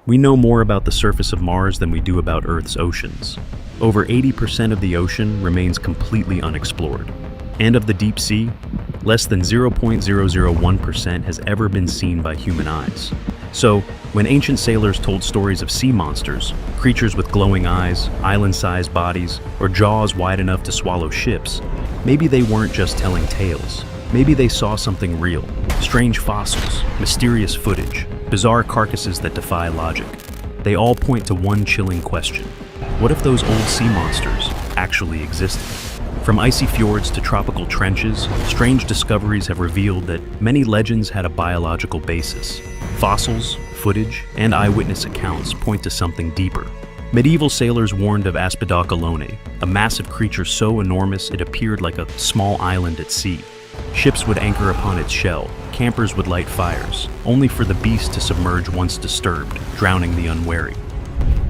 We know more about the surface of Mars than we do about Earth's oceans. Over 80% of the ocean remains completely unexplored. And of the deep sea, less than 0.001% has ever been seen by human eyes. So, when ancient sailors told stories of sea monsters, creatures with glowing eyes, island-sized bodies, or jaws wide enough to swallow ships, maybe they weren't just telling tales. Maybe they saw something real. Strange fossils, mysterious footage, bizarre carcasses that defy logic. They all point to one chilling question. What if those old sea monsters actually existed? From icy fjords to tropical trenches, strange discoveries have revealed that many legends had a biological basis. Fossils, footage, and eyewitness accounts point to something deeper. Medieval sailors warned of Aspidocalone, a massive creature so enormous it appeared like a small island at sea. Ships would anchor upon its shell, campers would light fires, only for the beast to submerge once disturbed, drowning the unwary.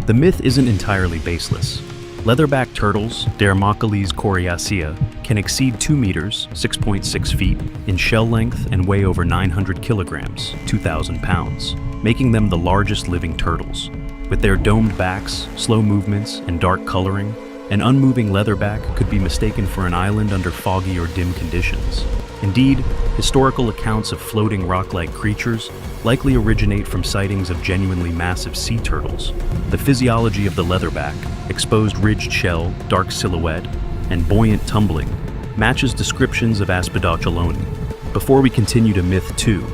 The myth isn't entirely baseless. Leatherback turtles, Dermocales coriacea, can exceed 2 meters, 6.6 feet, in shell length and weigh over 900 kilograms, 2,000 pounds, making them the largest living turtles. With their domed backs, slow movements, and dark coloring, an unmoving leatherback could be mistaken for an island under foggy or dim conditions. Indeed, historical accounts of floating rock-like creatures likely originate from sightings of genuinely massive sea turtles. The physiology of the leatherback, exposed ridged shell, dark silhouette, and buoyant tumbling, matches descriptions of Aspidocalone. Before we continue to Myth 2,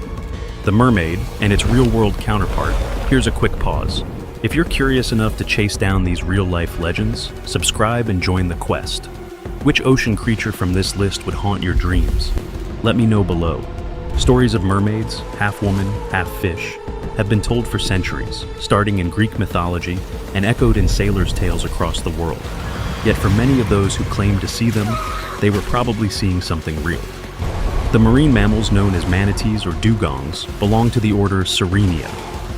the mermaid and its real-world counterpart, here's a quick pause. If you're curious enough to chase down these real-life legends, subscribe and join the quest. Which ocean creature from this list would haunt your dreams? Let me know below. Stories of mermaids, half woman, half fish, have been told for centuries, starting in Greek mythology and echoed in sailors' tales across the world. Yet for many of those who claim to see them, they were probably seeing something real. The marine mammals known as manatees or dugongs belong to the order Sirenia,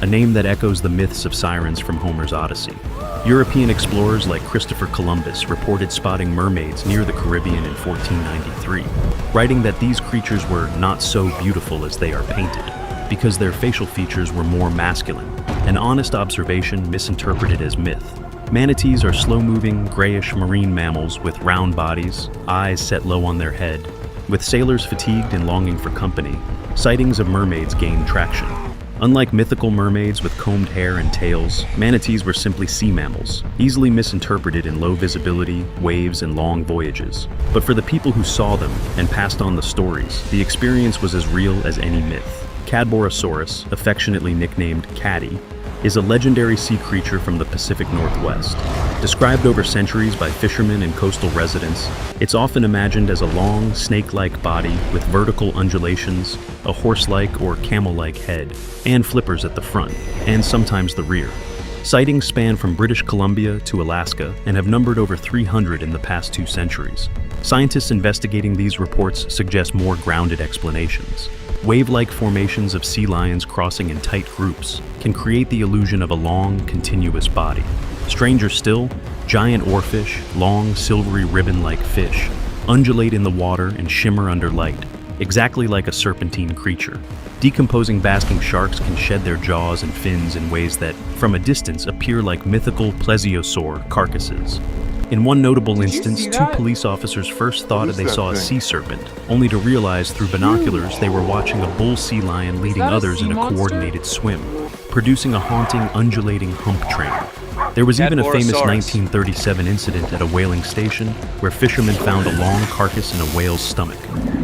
a name that echoes the myths of sirens from Homer's Odyssey. European explorers like Christopher Columbus reported spotting mermaids near the Caribbean in 1493, writing that these creatures were not so beautiful as they are painted, because their facial features were more masculine, an honest observation misinterpreted as myth. Manatees are slow-moving, grayish marine mammals with round bodies, eyes set low on their head. With sailors fatigued and longing for company, sightings of mermaids gained traction. Unlike mythical mermaids with combed hair and tails, manatees were simply sea mammals, easily misinterpreted in low visibility, waves, and long voyages. But for the people who saw them and passed on the stories, the experience was as real as any myth. Cadborosaurus, affectionately nicknamed Caddy, is a legendary sea creature from the Pacific Northwest. Described over centuries by fishermen and coastal residents, it's often imagined as a long, snake-like body with vertical undulations, a horse-like or camel-like head, and flippers at the front, and sometimes the rear. Sightings span from British Columbia to Alaska and have numbered over 300 in the past 2 centuries. Scientists investigating these reports suggest more grounded explanations. Wave-like formations of sea lions crossing in tight groups can create the illusion of a long, continuous body. Stranger still, giant oarfish, long, silvery ribbon-like fish, undulate in the water and shimmer under light, exactly like a serpentine creature. Decomposing basking sharks can shed their jaws and fins in ways that, from a distance, appear like mythical plesiosaur carcasses. In one notable instance, 2 police officers first thought they saw a sea serpent, only to realize through binoculars they were watching a bull sea lion leading others in a coordinated swim, producing a haunting, undulating hump train. There was even a famous 1937 incident at a whaling station where fishermen found a long carcass in a whale's stomach.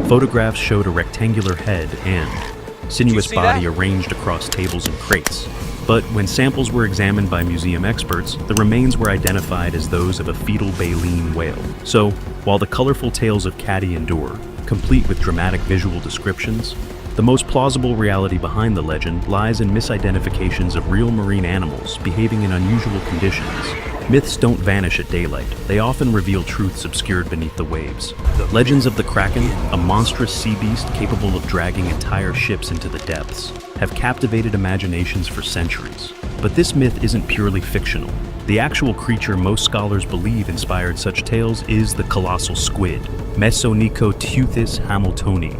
Photographs showed a rectangular head and sinuous body arranged across tables and crates. But when samples were examined by museum experts, the remains were identified as those of a fetal baleen whale. So, while the colorful tales of Caddy endure, complete with dramatic visual descriptions, the most plausible reality behind the legend lies in misidentifications of real marine animals behaving in unusual conditions. Myths don't vanish at daylight. They often reveal truths obscured beneath the waves. Legends of the Kraken, a monstrous sea beast capable of dragging entire ships into the depths, have captivated imaginations for centuries. But this myth isn't purely fictional. The actual creature most scholars believe inspired such tales is the colossal squid, Mesonicoteuthis hamiltoni.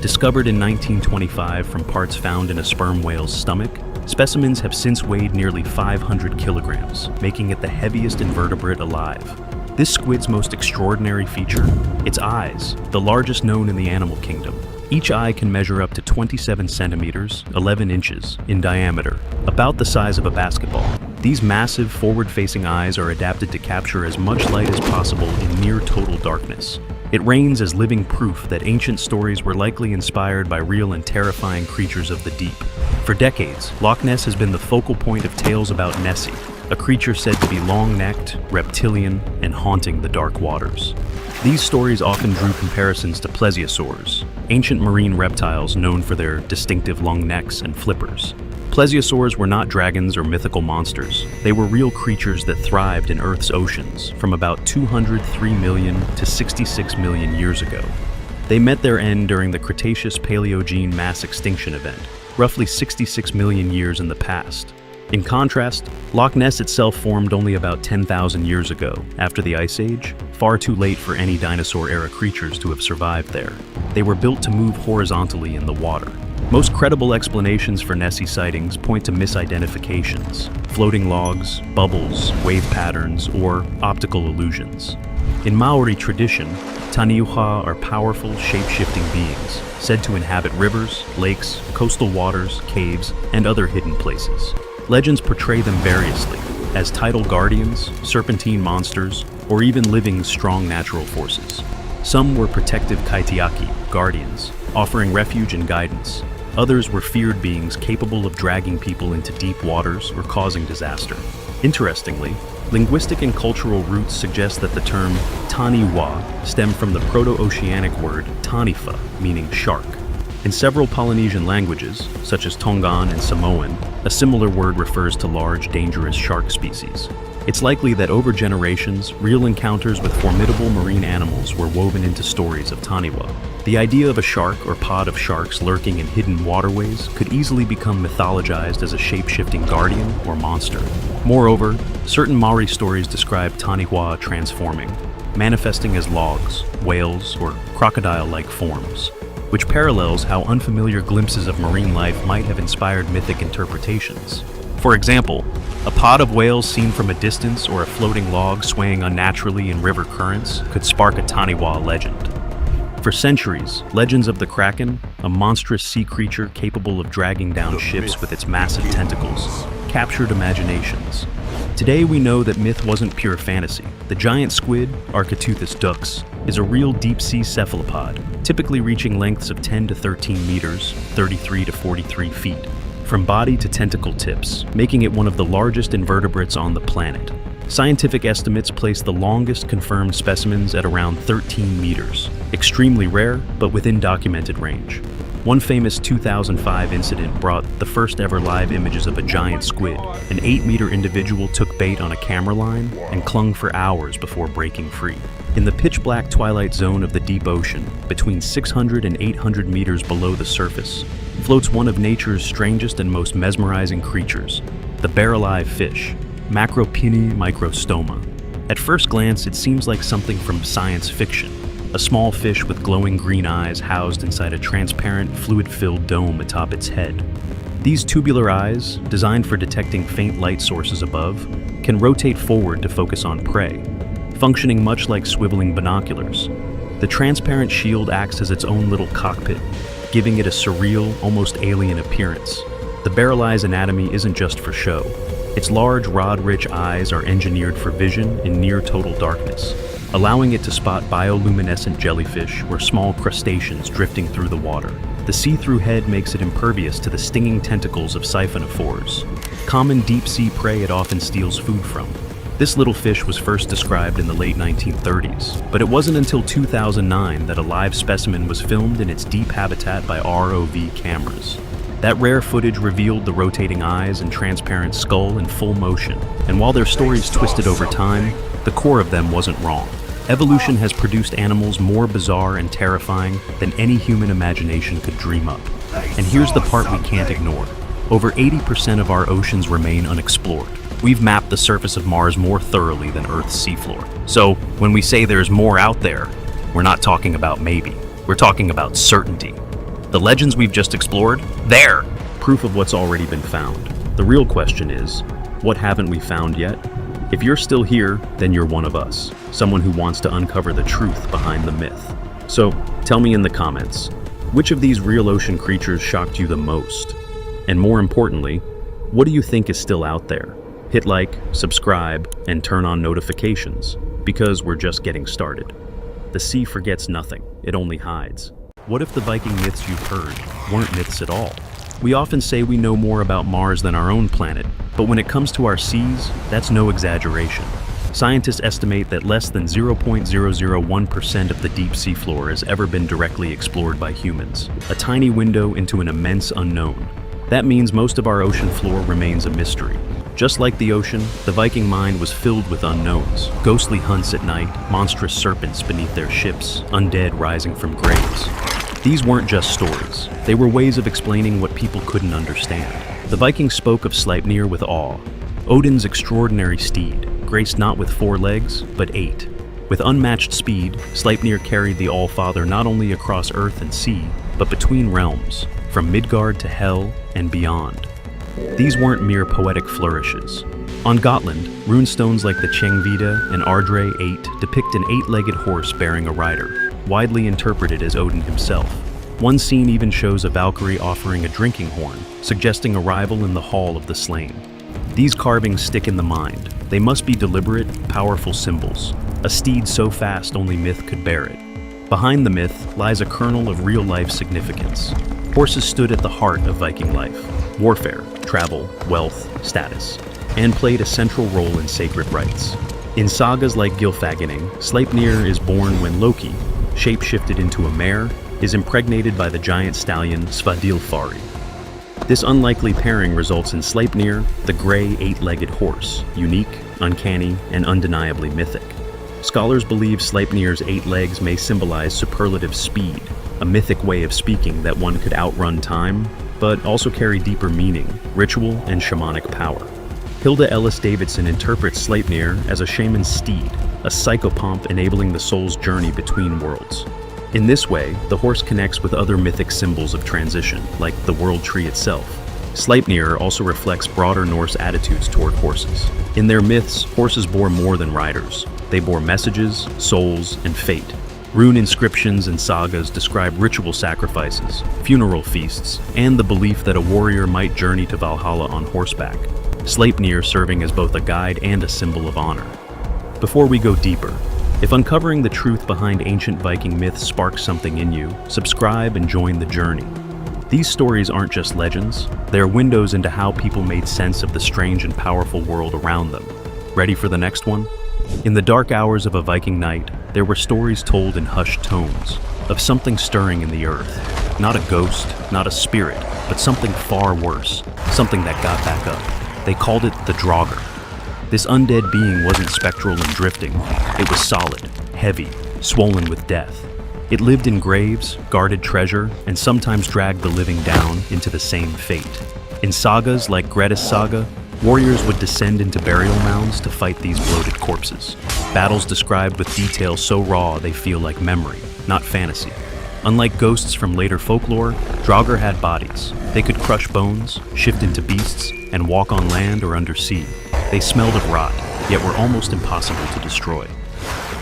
Discovered in 1925 from parts found in a sperm whale's stomach, Specimens have since weighed nearly 500 kilograms, making it the heaviest invertebrate alive. This squid's most extraordinary feature? Its eyes, the largest known in the animal kingdom. Each eye can measure up to 27 centimeters, 11 inches, in diameter, about the size of a basketball. These massive forward-facing eyes are adapted to capture as much light as possible in near total darkness. It reigns as living proof that ancient stories were likely inspired by real and terrifying creatures of the deep. For decades, Loch Ness has been the focal point of tales about Nessie, a creature said to be long-necked, reptilian, and haunting the dark waters. These stories often drew comparisons to plesiosaurs, ancient marine reptiles known for their distinctive long necks and flippers. Plesiosaurs were not dragons or mythical monsters. They were real creatures that thrived in Earth's oceans from about 203 million to 66 million years ago. They met their end during the Cretaceous-Paleogene mass extinction event, roughly 66 million years in the past. In contrast, Loch Ness itself formed only about 10,000 years ago, after the Ice Age, far too late for any dinosaur-era creatures to have survived there. They were built to move horizontally in the water. Most credible explanations for Nessie sightings point to misidentifications, floating logs, bubbles, wave patterns, or optical illusions. In Maori tradition, Taniuha are powerful, shape-shifting beings, said to inhabit rivers, lakes, coastal waters, caves, and other hidden places. Legends portray them variously, as tidal guardians, serpentine monsters, or even living strong natural forces. Some were protective kaitiaki, guardians, offering refuge and guidance. Others were feared beings capable of dragging people into deep waters or causing disaster. Interestingly, linguistic and cultural roots suggest that the term taniwa stemmed from the Proto-Oceanic word tanifa, meaning shark. In several Polynesian languages, such as Tongan and Samoan, a similar word refers to large, dangerous shark species. It's likely that over generations, real encounters with formidable marine animals were woven into stories of Taniwa. The idea of a shark or pod of sharks lurking in hidden waterways could easily become mythologized as a shape-shifting guardian or monster. Moreover, certain Maori stories describe Taniwa transforming, manifesting as logs, whales, or crocodile-like forms, which parallels how unfamiliar glimpses of marine life might have inspired mythic interpretations. For example, a pod of whales seen from a distance or a floating log swaying unnaturally in river currents could spark a Taniwa legend. For centuries, legends of the Kraken, a monstrous sea creature capable of dragging down ships with its massive tentacles, captured imaginations. Today we know that myth wasn't pure fantasy. The giant squid, Architeuthis dux, is a real deep-sea cephalopod, typically reaching lengths of 10 to 13 meters, 33 to 43 feet, from body to tentacle tips, making it one of the largest invertebrates on the planet. Scientific estimates place the longest confirmed specimens at around 13 meters, extremely rare, but within documented range. One famous 2005 incident brought the first ever live images of a giant squid. An 8-meter individual took bait on a camera line and clung for hours before breaking free. In the pitch-black twilight zone of the deep ocean, between 600 and 800 meters below the surface, floats one of nature's strangest and most mesmerizing creatures, the barrel-eye fish, Macropini microstoma. At first glance, it seems like something from science fiction. A small fish with glowing green eyes housed inside a transparent, fluid-filled dome atop its head. These tubular eyes, designed for detecting faint light sources above, can rotate forward to focus on prey, functioning much like swiveling binoculars. The transparent shield acts as its own little cockpit, giving it a surreal, almost alien appearance. The barrel eye's anatomy isn't just for show. Its large, rod-rich eyes are engineered for vision in near-total darkness, allowing it to spot bioluminescent jellyfish or small crustaceans drifting through the water. The see-through head makes it impervious to the stinging tentacles of siphonophores, common deep-sea prey it often steals food from. This little fish was first described in the late 1930s, but it wasn't until 2009 that a live specimen was filmed in its deep habitat by ROV cameras. That rare footage revealed the rotating eyes and transparent skull in full motion, and while their stories twisted over time, the core of them wasn't wrong. Evolution has produced animals more bizarre and terrifying than any human imagination could dream up. And here's the part we can't ignore. Over 80% of our oceans remain unexplored. We've mapped the surface of Mars more thoroughly than Earth's seafloor. So, when we say there's more out there, we're not talking about maybe. We're talking about certainty. The legends we've just explored, they're proof of what's already been found. The real question is, what haven't we found yet? If you're still here, then you're one of us, someone who wants to uncover the truth behind the myth. So, tell me in the comments, which of these real ocean creatures shocked you the most? And more importantly, what do you think is still out there? Hit like, subscribe, and turn on notifications, because we're just getting started. The sea forgets nothing, it only hides. What if the Viking myths you've heard weren't myths at all? We often say we know more about Mars than our own planet, but when it comes to our seas, that's no exaggeration. Scientists estimate that less than 0.001% of the deep sea floor has ever been directly explored by humans, a tiny window into an immense unknown. That means most of our ocean floor remains a mystery. Just like the ocean, the Viking mind was filled with unknowns. Ghostly hunts at night, monstrous serpents beneath their ships, undead rising from graves. These weren't just stories. They were ways of explaining what people couldn't understand. The Vikings spoke of Sleipnir with awe. Odin's extraordinary steed, graced not with 4 legs, but 8. With unmatched speed, Sleipnir carried the All-Father not only across earth and sea, but between realms, from Midgard to Hel and beyond. These weren't mere poetic flourishes. On Gotland, runestones like the Tjengvida and Ardre 8 depict an 8-legged horse bearing a rider, widely interpreted as Odin himself. One scene even shows a Valkyrie offering a drinking horn, suggesting arrival in the Hall of the Slain. These carvings stick in the mind. They must be deliberate, powerful symbols, a steed so fast only myth could bear it. Behind the myth lies a kernel of real-life significance. Horses stood at the heart of Viking life. Warfare, travel, wealth, status, and played a central role in sacred rites. In sagas like Gylfaginning, Sleipnir is born when Loki, shape-shifted into a mare, is impregnated by the giant stallion Svadilfari. This unlikely pairing results in Sleipnir, the gray 8-legged horse, unique, uncanny, and undeniably mythic. Scholars believe Sleipnir's 8 legs may symbolize superlative speed, a mythic way of speaking that one could outrun time, but also carry deeper meaning, ritual, and shamanic power. Hilda Ellis Davidson interprets Sleipnir as a shaman's steed, a psychopomp enabling the soul's journey between worlds. In this way, the horse connects with other mythic symbols of transition, like the world tree itself. Sleipnir also reflects broader Norse attitudes toward horses. In their myths, horses bore more than riders. They bore messages, souls, and fate. Rune inscriptions and sagas describe ritual sacrifices, funeral feasts, and the belief that a warrior might journey to Valhalla on horseback, Sleipnir serving as both a guide and a symbol of honor. Before we go deeper, if uncovering the truth behind ancient Viking myths sparks something in you, subscribe and join the journey. These stories aren't just legends, they're windows into how people made sense of the strange and powerful world around them. Ready for the next one? In the dark hours of a Viking night, there were stories told in hushed tones, of something stirring in the earth. Not a ghost, not a spirit, but something far worse, something that got back up. They called it the Draugr. This undead being wasn't spectral and drifting, it was solid, heavy, swollen with death. It lived in graves, guarded treasure, and sometimes dragged the living down into the same fate. In sagas like Grettis Saga, warriors would descend into burial mounds to fight these bloated corpses. Battles described with detail so raw they feel like memory, not fantasy. Unlike ghosts from later folklore, Draugr had bodies. They could crush bones, shift into beasts, and walk on land or undersea. They smelled of rot, yet were almost impossible to destroy.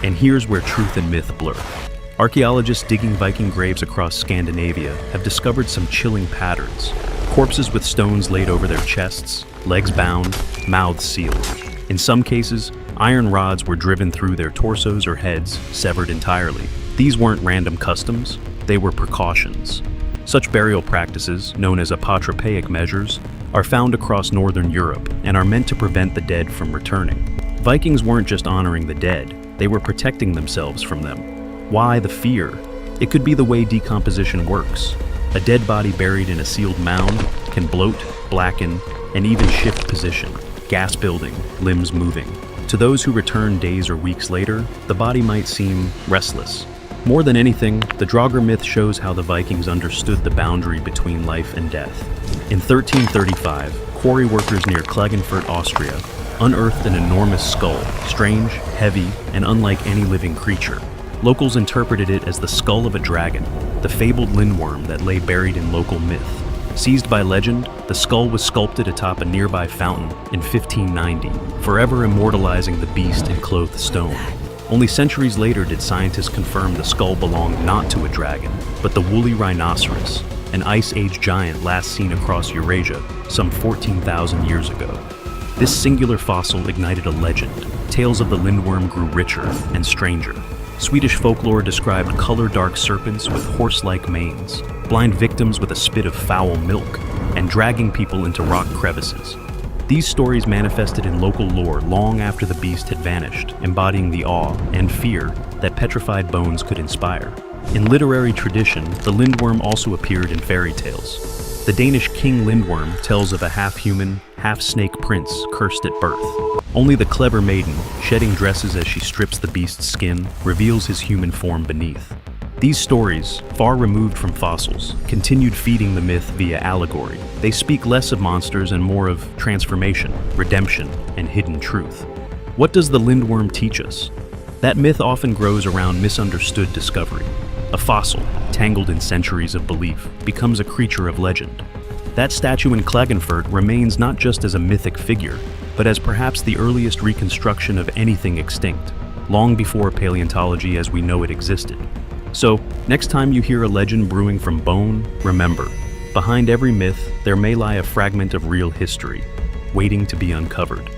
And here's where truth and myth blur. Archaeologists digging Viking graves across Scandinavia have discovered some chilling patterns. Corpses with stones laid over their chests, legs bound, mouths sealed. In some cases, iron rods were driven through their torsos or heads, severed entirely. These weren't random customs, they were precautions. Such burial practices, known as apotropaic measures, are found across northern Europe and are meant to prevent the dead from returning. Vikings weren't just honoring the dead, they were protecting themselves from them. Why the fear? It could be the way decomposition works. A dead body buried in a sealed mound can bloat, blacken, and even shift position, gas building, limbs moving. To those who return days or weeks later, the body might seem restless. More than anything, the Draugr myth shows how the Vikings understood the boundary between life and death. In 1335, quarry workers near Klagenfurt, Austria, unearthed an enormous skull, strange, heavy, and unlike any living creature. Locals interpreted it as the skull of a dragon, the fabled lindworm that lay buried in local myth. Seized by legend, the skull was sculpted atop a nearby fountain in 1590, forever immortalizing the beast in clothed stone. Only centuries later did scientists confirm the skull belonged not to a dragon, but the woolly rhinoceros, an Ice Age giant last seen across Eurasia some 14,000 years ago. This singular fossil ignited a legend. Tales of the lindworm grew richer and stranger. Swedish folklore described color-dark serpents with horse-like manes, blind victims with a spit of foul milk, and dragging people into rock crevices. These stories manifested in local lore long after the beast had vanished, embodying the awe and fear that petrified bones could inspire. In literary tradition, the lindworm also appeared in fairy tales. The Danish king Lindworm tells of a half-human, half-snake prince cursed at birth. Only the clever maiden, shedding dresses as she strips the beast's skin, reveals his human form beneath. These stories, far removed from fossils, continued feeding the myth via allegory. They speak less of monsters and more of transformation, redemption, and hidden truth. What does the lindworm teach us? That myth often grows around misunderstood discovery. A fossil, tangled in centuries of belief, becomes a creature of legend. That statue in Klagenfurt remains not just as a mythic figure, but as perhaps the earliest reconstruction of anything extinct, long before paleontology as we know it existed. So, next time you hear a legend brewing from bone, remember, behind every myth there may lie a fragment of real history, waiting to be uncovered.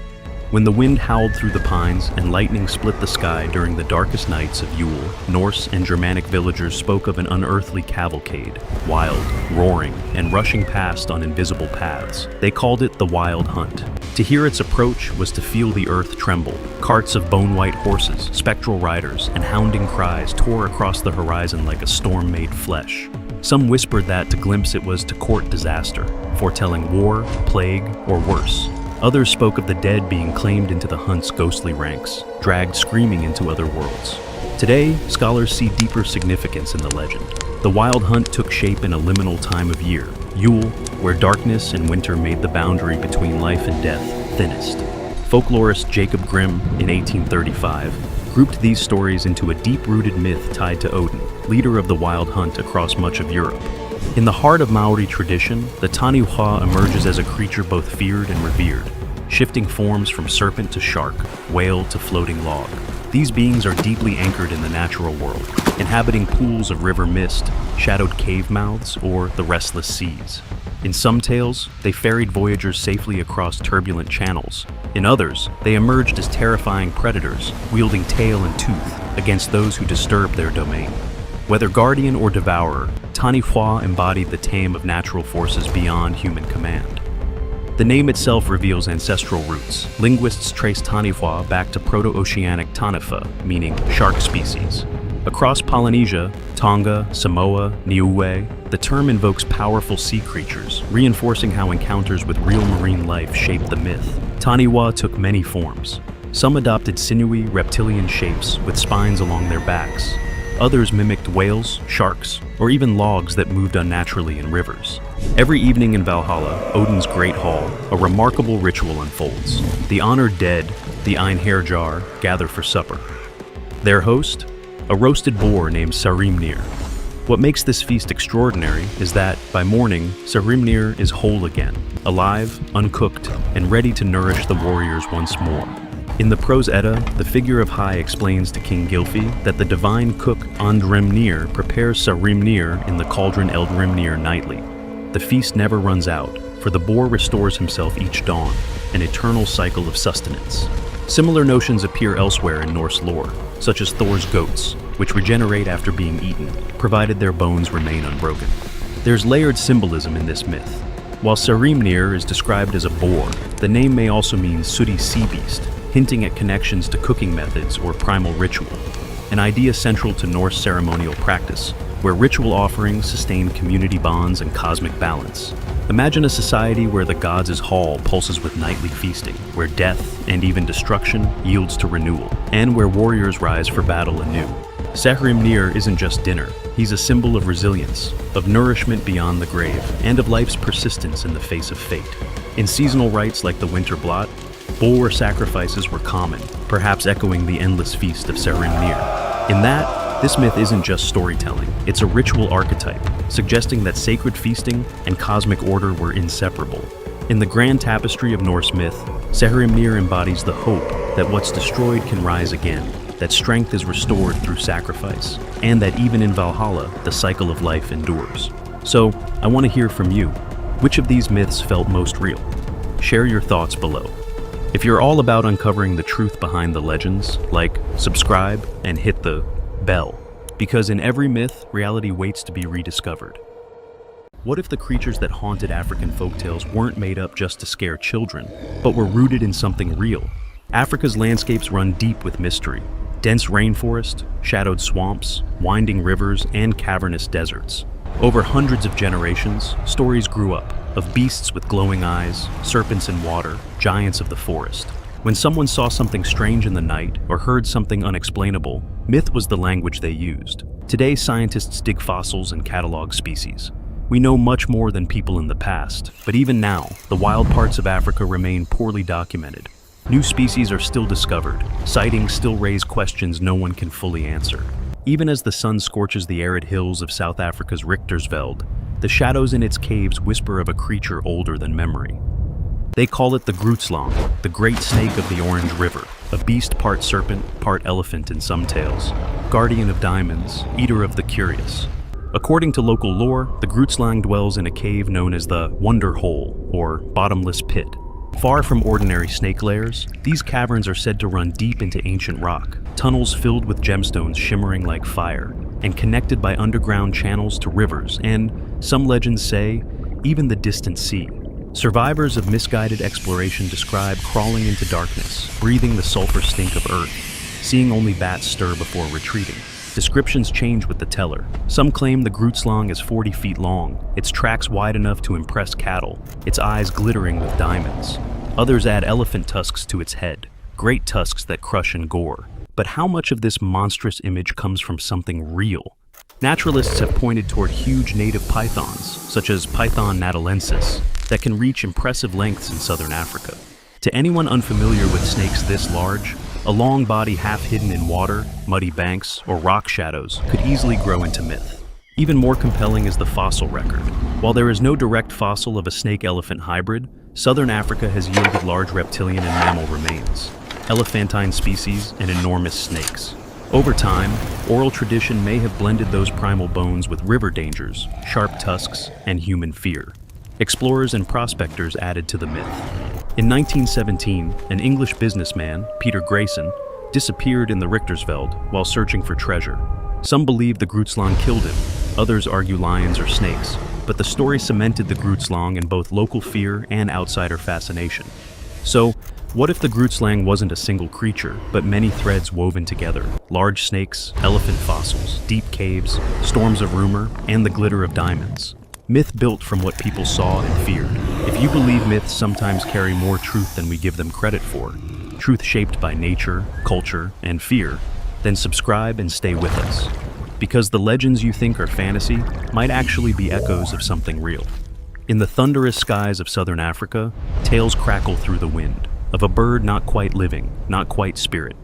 When the wind howled through the pines and lightning split the sky during the darkest nights of Yule, Norse and Germanic villagers spoke of an unearthly cavalcade, wild, roaring, and rushing past on invisible paths. They called it the Wild Hunt. To hear its approach was to feel the earth tremble. Carts of bone-white horses, spectral riders, and hounding cries tore across the horizon like a storm made flesh. Some whispered that to glimpse it was to court disaster, foretelling war, plague, or worse. Others spoke of the dead being claimed into the hunt's ghostly ranks, dragged screaming into other worlds. Today, scholars see deeper significance in the legend. The Wild Hunt took shape in a liminal time of year, Yule, where darkness and winter made the boundary between life and death thinnest. Folklorist Jacob Grimm, in 1835, grouped these stories into a deep-rooted myth tied to Odin, leader of the Wild Hunt across much of Europe. In the heart of Maori tradition, the Taniwha emerges as a creature both feared and revered, shifting forms from serpent to shark, whale to floating log. These beings are deeply anchored in the natural world, inhabiting pools of river mist, shadowed cave mouths, or the restless seas. In some tales, they ferried voyagers safely across turbulent channels. In others, they emerged as terrifying predators, wielding tail and tooth against those who disturbed their domain. Whether guardian or devourer, Taniwha embodied the tame of natural forces beyond human command. The name itself reveals ancestral roots. Linguists trace Taniwha back to Proto-Oceanic Tanifa, meaning shark species. Across Polynesia, Tonga, Samoa, Niue, the term invokes powerful sea creatures, reinforcing how encounters with real marine life shaped the myth. Taniwha took many forms. Some adopted sinewy, reptilian shapes with spines along their backs. Others mimicked whales, sharks, or even logs that moved unnaturally in rivers. Every evening in Valhalla, Odin's Great Hall, a remarkable ritual unfolds. The honored dead, the Einherjar, gather for supper. Their host? A roasted boar named Sarimnir. What makes this feast extraordinary is that, by morning, Sarimnir is whole again, alive, uncooked, and ready to nourish the warriors once more. In the Prose Edda, the figure of Hai explains to King Gylfi that the divine cook Andrimnir prepares Sarimnir in the cauldron Eldrimnir nightly. The feast never runs out, for the boar restores himself each dawn, an eternal cycle of sustenance. Similar notions appear elsewhere in Norse lore, such as Thor's goats, which regenerate after being eaten, provided their bones remain unbroken. There's layered symbolism in this myth. While Sarimnir is described as a boar, the name may also mean sooty sea beast, hinting at connections to cooking methods or primal ritual, an idea central to Norse ceremonial practice, where ritual offerings sustain community bonds and cosmic balance. Imagine a society where the gods' hall pulses with nightly feasting, where death and even destruction yields to renewal, and where warriors rise for battle anew. Sarimnir isn't just dinner, he's a symbol of resilience, of nourishment beyond the grave, and of life's persistence in the face of fate. In seasonal rites like the Winter Blot, boar sacrifices were common, perhaps echoing the endless feast of Sarimnir. In that, this myth isn't just storytelling, it's a ritual archetype, suggesting that sacred feasting and cosmic order were inseparable. In the grand tapestry of Norse myth, Sehrimnir embodies the hope that what's destroyed can rise again, that strength is restored through sacrifice, and that even in Valhalla, the cycle of life endures. So, I want to hear from you. Which of these myths felt most real? Share your thoughts below. If you're all about uncovering the truth behind the legends, like, subscribe, and hit the bell, because in every myth, reality waits to be rediscovered. What if the creatures that haunted African folktales weren't made up just to scare children, but were rooted in something real? Africa's landscapes run deep with mystery. Dense rainforest, shadowed swamps, winding rivers, and cavernous deserts. Over hundreds of generations, stories grew up, of beasts with glowing eyes, serpents in water, giants of the forest. When someone saw something strange in the night or heard something unexplainable, myth was the language they used. Today, scientists dig fossils and catalog species. We know much more than people in the past, but even now, the wild parts of Africa remain poorly documented. New species are still discovered. Sightings still raise questions no one can fully answer. Even as the sun scorches the arid hills of South Africa's Richtersveld, the shadows in its caves whisper of a creature older than memory. They call it the Grootslang, the great snake of the Orange River, a beast part serpent, part elephant in some tales, guardian of diamonds, eater of the curious. According to local lore, the Grootslang dwells in a cave known as the Wonder Hole, or bottomless pit. Far from ordinary snake lairs, these caverns are said to run deep into ancient rock, tunnels filled with gemstones shimmering like fire, and connected by underground channels to rivers and, some legends say, even the distant sea. Survivors of misguided exploration describe crawling into darkness, breathing the sulfur stink of earth, seeing only bats stir before retreating. Descriptions change with the teller. Some claim the Grootslang is 40 feet long, its tracks wide enough to impress cattle, its eyes glittering with diamonds. Others add elephant tusks to its head, great tusks that crush and gore. But how much of this monstrous image comes from something real? Naturalists have pointed toward huge native pythons, such as Python natalensis, that can reach impressive lengths in southern Africa. To anyone unfamiliar with snakes this large, a long body half hidden in water, muddy banks, or rock shadows could easily grow into myth. Even more compelling is the fossil record. While there is no direct fossil of a snake-elephant hybrid, southern Africa has yielded large reptilian and mammal remains, elephantine species, and enormous snakes. Over time, oral tradition may have blended those primal bones with river dangers, sharp tusks, and human fear. Explorers and prospectors added to the myth. In 1917, an English businessman, Peter Grayson, disappeared in the Richtersveld while searching for treasure. Some believe the Grootslang killed him, others argue lions or snakes, but the story cemented the Grootslang in both local fear and outsider fascination. So, what if the Grootslang wasn't a single creature, but many threads woven together? Large snakes, elephant fossils, deep caves, storms of rumor, and the glitter of diamonds. Myth built from what people saw and feared. If you believe myths sometimes carry more truth than we give them credit for, truth shaped by nature, culture, and fear, then subscribe and stay with us. Because the legends you think are fantasy might actually be echoes of something real. In the thunderous skies of southern Africa, tales crackle through the wind, of a bird not quite living, not quite spirit.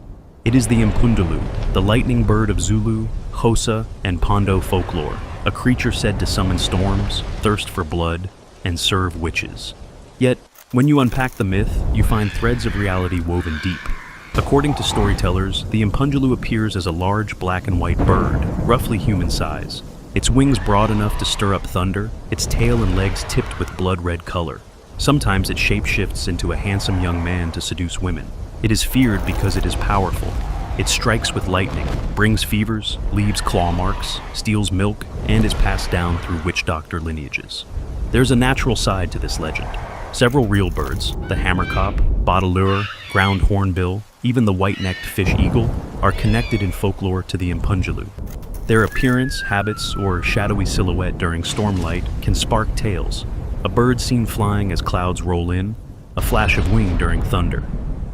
It is the Impundulu, the lightning bird of Zulu, Xhosa, and Pondo folklore, a creature said to summon storms, thirst for blood, and serve witches. Yet, when you unpack the myth, you find threads of reality woven deep. According to storytellers, the Impundulu appears as a large black and white bird, roughly human size. Its wings broad enough to stir up thunder, its tail and legs tipped with blood-red color. Sometimes it shapeshifts into a handsome young man to seduce women. It is feared because it is powerful. It strikes with lightning, brings fevers, leaves claw marks, steals milk, and is passed down through witch doctor lineages. There's a natural side to this legend. Several real birds, the hammerkop, bottolure, ground hornbill, even the white-necked fish eagle, are connected in folklore to the Impundulu. Their appearance, habits, or shadowy silhouette during stormlight can spark tales. A bird seen flying as clouds roll in, a flash of wing during thunder.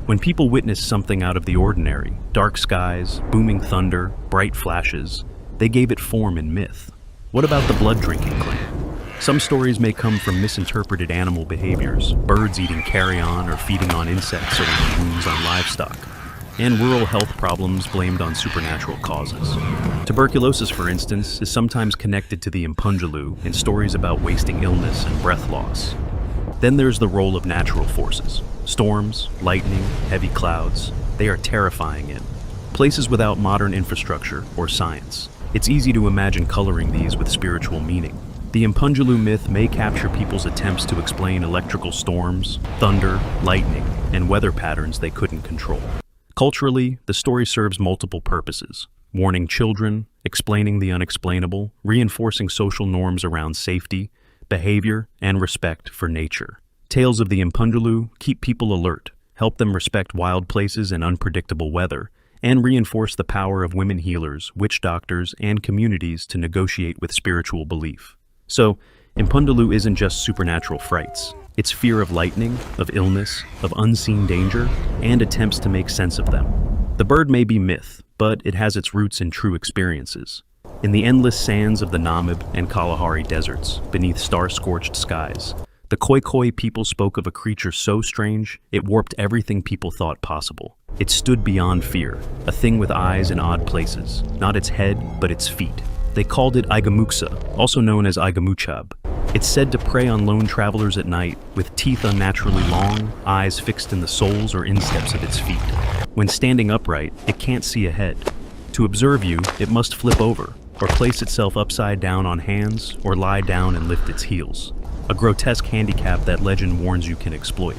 When people witness something out of the ordinary, dark skies, booming thunder, bright flashes, they gave it form in myth. What about the blood-drinking clan? Some stories may come from misinterpreted animal behaviors, birds eating carrion or feeding on insects or laying wounds on livestock. and rural health problems blamed on supernatural causes. Tuberculosis, for instance, is sometimes connected to the Impunjaloo in stories about wasting illness and breath loss. Then there's the role of natural forces. Storms, lightning, heavy clouds, they are terrifying in places without modern infrastructure or science. It's easy to imagine coloring these with spiritual meaning. The Impunjaloo myth may capture people's attempts to explain electrical storms, thunder, lightning, and weather patterns they couldn't control. Culturally, the story serves multiple purposes: warning children, explaining the unexplainable, reinforcing social norms around safety, behavior, and respect for nature. Tales of the Impunjaloo keep people alert, help them respect wild places and unpredictable weather, and reinforce the power of women healers, witch doctors, and communities to negotiate with spiritual belief. So, Impunjaloo isn't just supernatural frights. It's fear of lightning, of illness, of unseen danger, and attempts to make sense of them. The bird may be myth, but it has its roots in true experiences. In the endless sands of the Namib and Kalahari deserts, beneath star-scorched skies, the Khoikhoi people spoke of a creature so strange, it warped everything people thought possible. It stood beyond fear, a thing with eyes in odd places, not its head, but its feet. They called it Igamuksa, also known as Igamuchab. It's said to prey on lone travelers at night, with teeth unnaturally long, eyes fixed in the soles or insteps of its feet. When standing upright, it can't see ahead. To observe you, it must flip over, or place itself upside down on hands, or lie down and lift its heels. A grotesque handicap that legend warns you can exploit.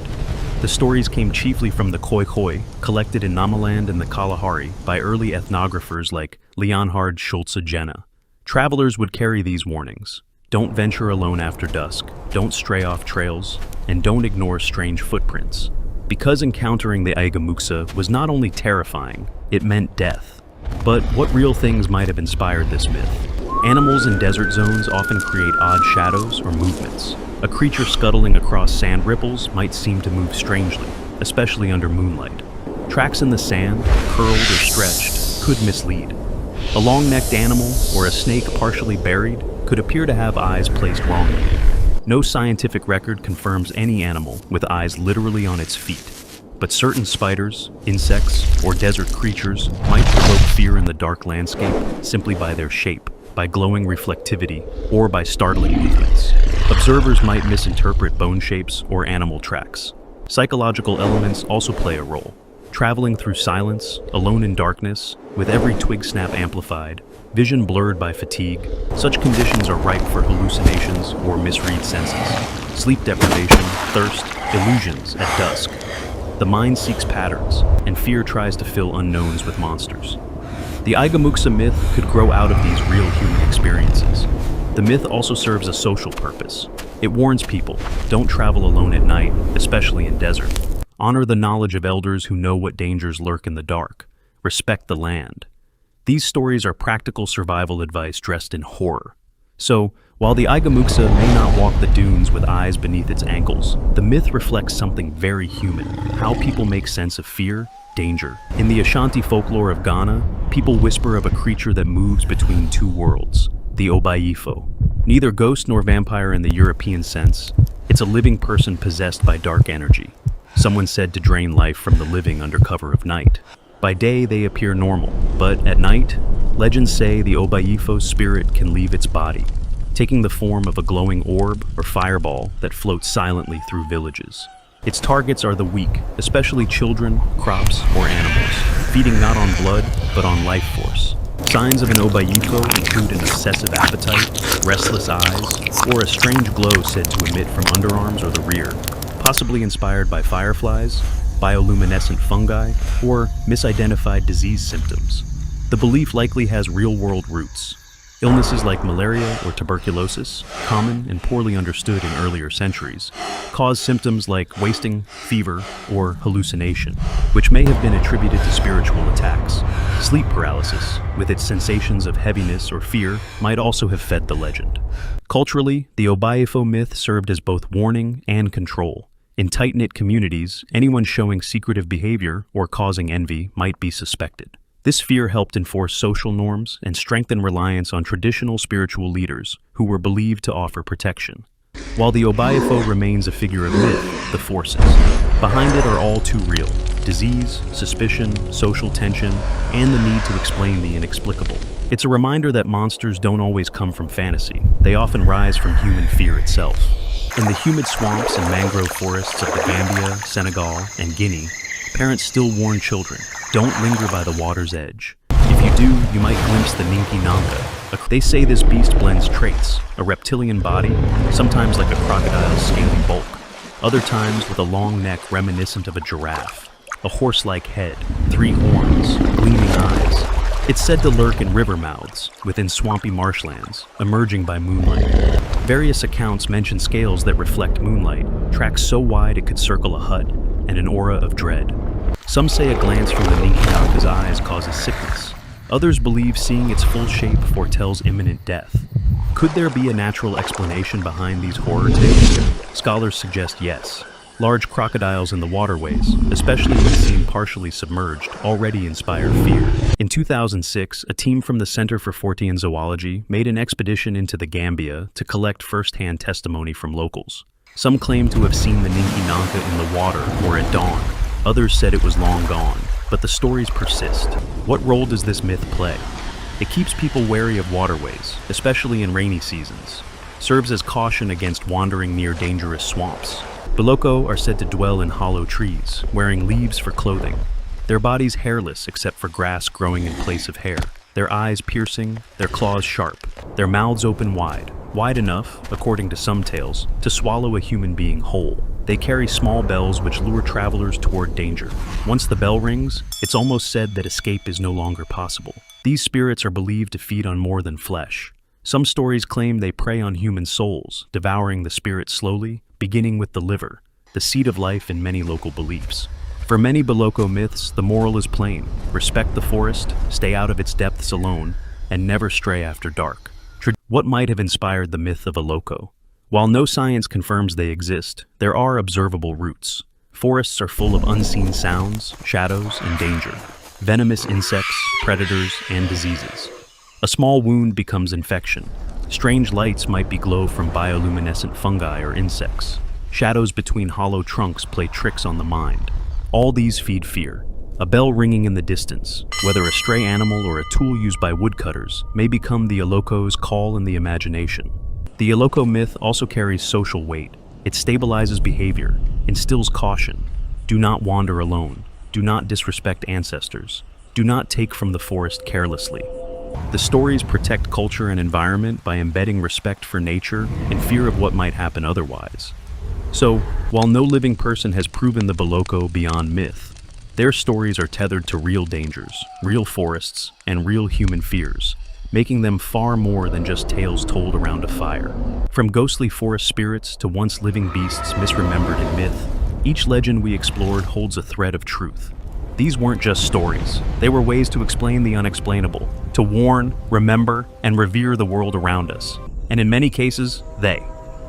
The stories came chiefly from the Khoikhoi, collected in Namaland and the Kalahari by early ethnographers like Leonhard Schulze-Jenna. Travelers would carry these warnings. Don't venture alone after dusk, don't stray off trails, and don't ignore strange footprints. Because encountering the Igamuksa was not only terrifying, it meant death. But what real things might have inspired this myth? Animals in desert zones often create odd shadows or movements. A creature scuttling across sand ripples might seem to move strangely, especially under moonlight. Tracks in the sand, curled or stretched, could mislead. A long-necked animal or a snake partially buried could appear to have eyes placed wrongly. No scientific record confirms any animal with eyes literally on its feet, but certain spiders, insects, or desert creatures might provoke fear in the dark landscape simply by their shape, by glowing reflectivity, or by startling movements. Observers might misinterpret bone shapes or animal tracks. Psychological elements also play a role. Traveling through silence, alone in darkness, with every twig snap amplified, vision blurred by fatigue, such conditions are ripe for hallucinations or misread senses. Sleep deprivation, thirst, illusions at dusk. The mind seeks patterns, and fear tries to fill unknowns with monsters. The Igamuksa myth could grow out of these real human experiences. The myth also serves a social purpose. It warns people, don't travel alone at night, especially in desert. Honor the knowledge of elders who know what dangers lurk in the dark. Respect the land. These stories are practical survival advice dressed in horror. So, while the Igamuksa may not walk the dunes with eyes beneath its ankles, the myth reflects something very human: how people make sense of fear, danger. In the Ashanti folklore of Ghana, people whisper of a creature that moves between two worlds, the Obayifo. Neither ghost nor vampire in the European sense, it's a living person possessed by dark energy. Someone said to drain life from the living under cover of night. By day, they appear normal, but at night, legends say the Obayifo's spirit can leave its body, taking the form of a glowing orb or fireball that floats silently through villages. Its targets are the weak, especially children, crops, or animals, feeding not on blood, but on life force. Signs of an Obayifo include an obsessive appetite, restless eyes, or a strange glow said to emit from underarms or the rear, possibly inspired by fireflies, bioluminescent fungi, or misidentified disease symptoms. The belief likely has real-world roots. Illnesses like malaria or tuberculosis, common and poorly understood in earlier centuries, cause symptoms like wasting, fever, or hallucination, which may have been attributed to spiritual attacks. Sleep paralysis, with its sensations of heaviness or fear, might also have fed the legend. Culturally, the Obayifo myth served as both warning and control. In tight-knit communities, anyone showing secretive behavior or causing envy might be suspected. This fear helped enforce social norms and strengthen reliance on traditional spiritual leaders who were believed to offer protection. While the Obayifo remains a figure of myth, the forces behind it are all too real. disease, suspicion, social tension, and the need to explain the inexplicable. It's a reminder that monsters don't always come from fantasy. They often rise from human fear itself. In the humid swamps and mangrove forests of the Gambia, Senegal, and Guinea, parents still warn children, don't linger by the water's edge. If you do, you might glimpse the Ninki Nanka. They say this beast blends traits, a reptilian body, sometimes like a crocodile's scaly bulk, other times with a long neck reminiscent of a giraffe, a horse-like head, 3 horns, gleaming eyes. It's said to lurk in river mouths, within swampy marshlands, emerging by moonlight. Various accounts mention scales that reflect moonlight, tracks so wide it could circle a hut, and an aura of dread. Some say a glance from the Ninki Nanka's eyes causes sickness. Others believe seeing its full shape foretells imminent death. Could there be a natural explanation behind these horror tales? Scholars suggest yes. Large crocodiles in the waterways, especially when seen partially submerged, already inspire fear. In 2006, a team from the Center for Fortean Zoology made an expedition into the Gambia to collect first-hand testimony from locals. Some claim to have seen the Ninki Nanka in the water or at dawn. Others said it was long gone, but the stories persist. What role does this myth play? It keeps people wary of waterways, especially in rainy seasons. Serves as caution against wandering near dangerous swamps. Boloko are said to dwell in hollow trees, wearing leaves for clothing. Their bodies hairless except for grass growing in place of hair. Their eyes piercing, their claws sharp, their mouths open wide enough, according to some tales, to swallow a human being whole. They carry small bells which lure travelers toward danger. Once the bell rings, it's almost said that escape is no longer possible. These spirits are believed to feed on more than flesh. Some stories claim they prey on human souls, devouring the spirit slowly, beginning with the liver, the seat of life in many local beliefs. For many Boloko myths, the moral is plain: respect the forest, stay out of its depths alone, and never stray after dark. What might have inspired the myth of Boloko? While no science confirms they exist, there are observable roots. Forests are full of unseen sounds, shadows, and danger. Venomous insects, predators, and diseases. A small wound becomes infection. Strange lights might be glow from bioluminescent fungi or insects. Shadows between hollow trunks play tricks on the mind. All these feed fear. A bell ringing in the distance, whether a stray animal or a tool used by woodcutters, may become the Oloko's call in the imagination. The Oloko myth also carries social weight. It stabilizes behavior, instills caution. Do not wander alone. Do not disrespect ancestors. Do not take from the forest carelessly. The stories protect culture and environment by embedding respect for nature and fear of what might happen otherwise. So, while no living person has proven the Boloko beyond myth, their stories are tethered to real dangers, real forests, and real human fears, making them far more than just tales told around a fire. From ghostly forest spirits to once living beasts misremembered in myth, each legend we explored holds a thread of truth. These weren't just stories. They were ways to explain the unexplainable, to warn, remember, and revere the world around us. And in many cases, they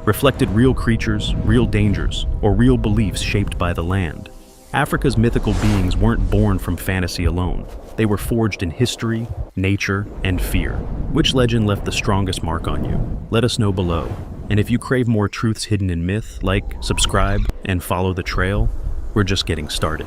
reflected real creatures, real dangers, or real beliefs shaped by the land. Africa's mythical beings weren't born from fantasy alone. They were forged in history, nature, and fear. Which legend left the strongest mark on you? Let us know below. And if you crave more truths hidden in myth, like, subscribe, and follow the trail, we're just getting started.